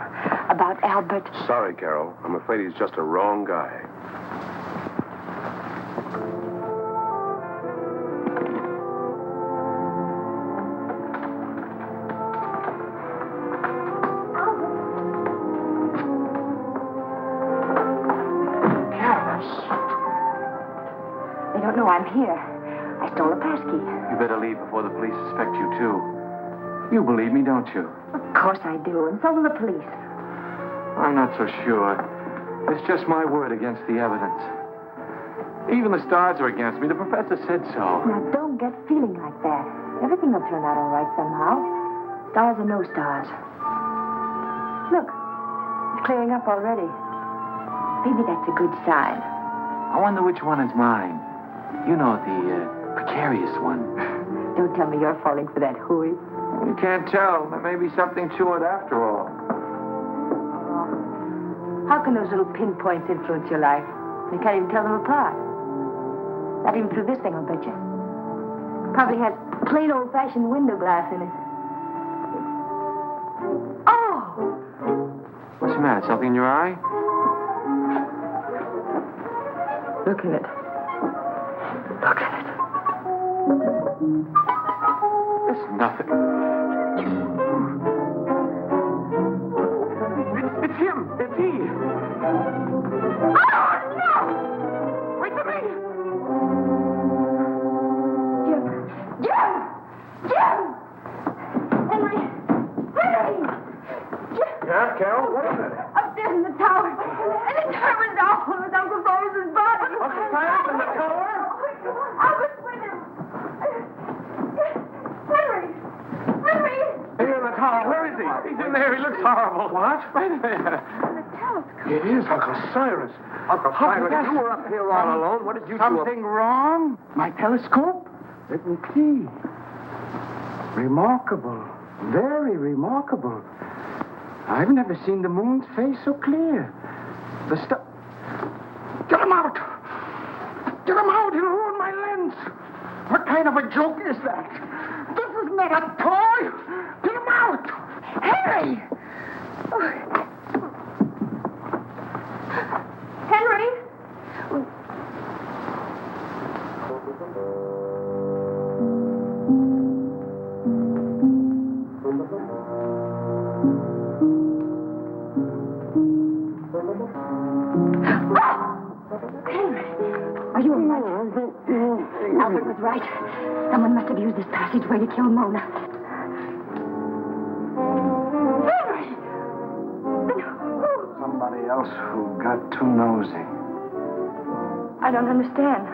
about Albert. Sorry, Carol. I'm afraid he's just a wrong guy. They don't know I'm here. I stole a passkey. You better leave before the police suspect you, too. You believe me, don't you? Of course I do, and so will the police. I'm not so sure. It's just my word against the evidence. Even the stars are against me. The professor said so. Now, don't get feeling like that. Everything will turn out all right somehow. Stars or no stars. Look, it's clearing up already. Maybe that's a good sign. I wonder which one is mine. You know, the precarious one. Don't tell me you're falling for that hooey. You can't tell. There may be something to it after all. How can those little pinpoints influence your life? You can't even tell them apart. Not even through this thing, I'll bet you. Probably has plain old-fashioned window glass in it. Oh! What's the matter? Something in your eye? Look at it. Look at it. It's nothing. It's him. It's he. Oh, no! Wait for me! Jim! Jim! Jim! Henry! Henry! Jim! Yeah, Carol? What is it? Upstairs in the tower. And the tower's awful with Uncle Cyrus's body. Uncle Cyrus in the tower? I was with him. Henry! Henry! Here in the tower. Where is he? He's in there. He looks horrible. What? Right there. The telescope. It is Uncle Cyrus. Uncle Cyrus, you were up here all alone. What did you do? Something wrong? My telescope? Let me see. Remarkable. Very remarkable. I've never seen the moon's face so clear. The stuff. Get him out! Get him out! He'll ruin my lens! What kind of a joke is that? This is not a toy. Get him out. Henry! Henry! Are you all right? Alfred was right. Someone must have used this passageway to kill Mona. Somebody else who got too nosy. I don't understand.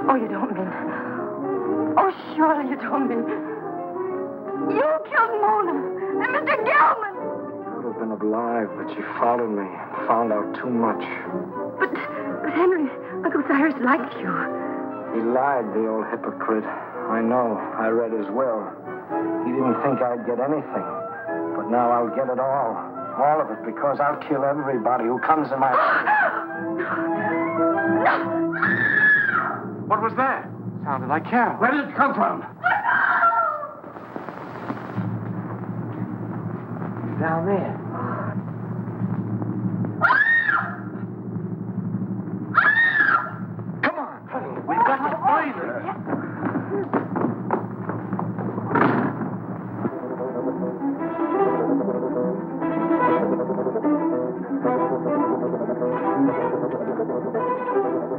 Oh, you don't mean... Oh, surely you don't mean... You killed Mona and Mr. Gelman! Could have been alive, but she followed me. Found out too much. But Henry, Uncle Cyrus liked you. He lied, the old hypocrite. I know. I read his will. He didn't think I'd get anything. But now I'll get it all. All of it, because I'll kill everybody who comes in my... What was that? Sounded like Carol. Where did it come from? Down there. Come on, honey. We've got to find her.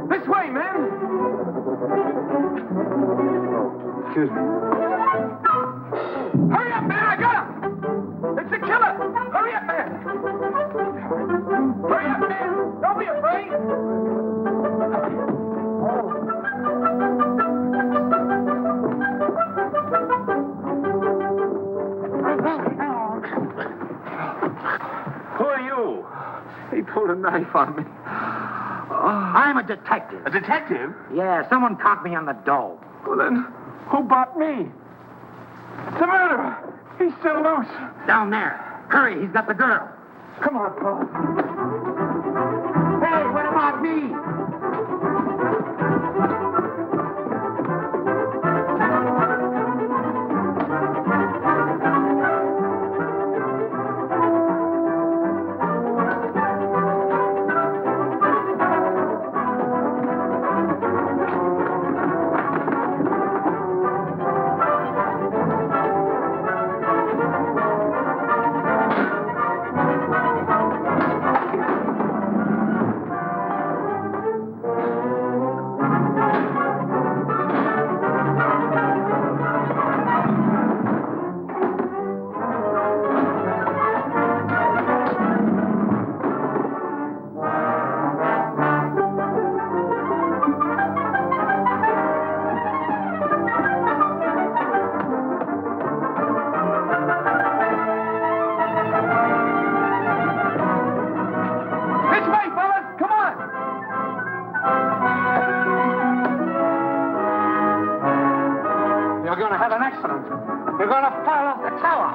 This way, men! Oh, excuse me. Hurry up, man! I got him! It's the killer! Hurry up, man! Hurry up, man! Don't be afraid! Who are you? He pulled a knife on me. I'm a detective. A detective? Yeah, someone caught me on the dough. Well, then, who bought me? The murderer! He's still loose. Down there. Hurry, he's got the girl. Come on, Paul. Hey, what about me? You're going to fall off the tower.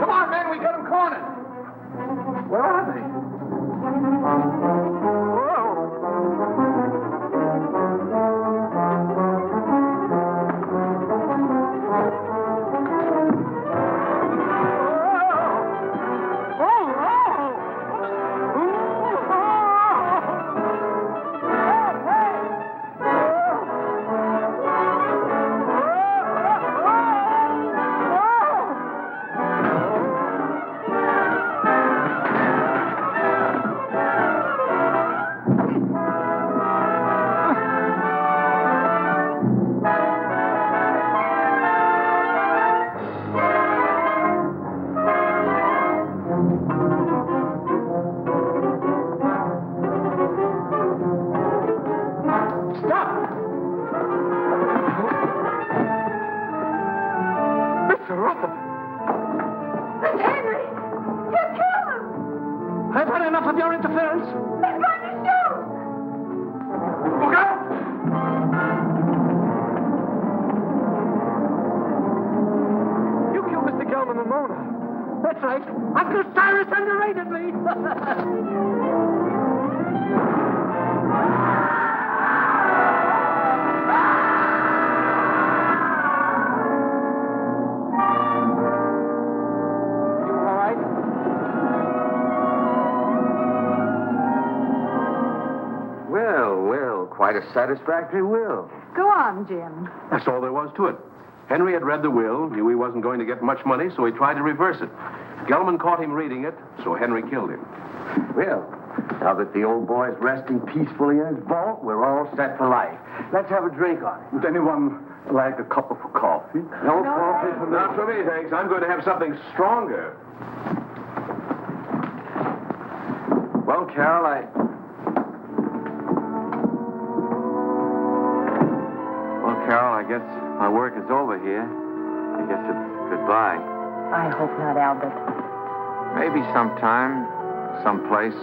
Come on, man, we got them cornered. Where are they? That's right. Uncle Cyrus underrated me. Well, quite a satisfactory will. Go on, Jim. That's all there was to it. Henry had read the will, knew he wasn't going to get much money, so he tried to reverse it. Gelman caught him reading it, so Henry killed him. Well, now that the old boy's resting peacefully in his vault, we're all set for life. Let's have a drink on it. Would anyone like a cup of coffee? No coffee for me. Not for me, thanks. I'm going to have something stronger. Well, Carol, Carol, I guess my work is over here. I guess it's goodbye. I hope not, Albert. Maybe sometime, someplace.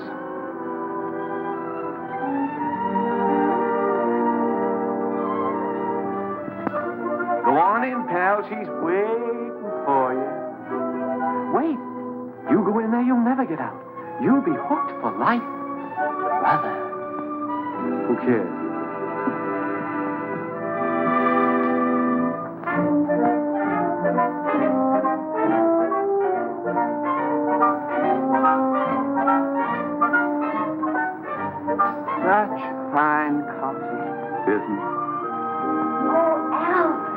Go on in, pal. She's waiting for you. Wait. You go in there, you'll never get out. You'll be hooked for life. Brother. Who cares? Such fine coffee. Isn't? Oh, Al.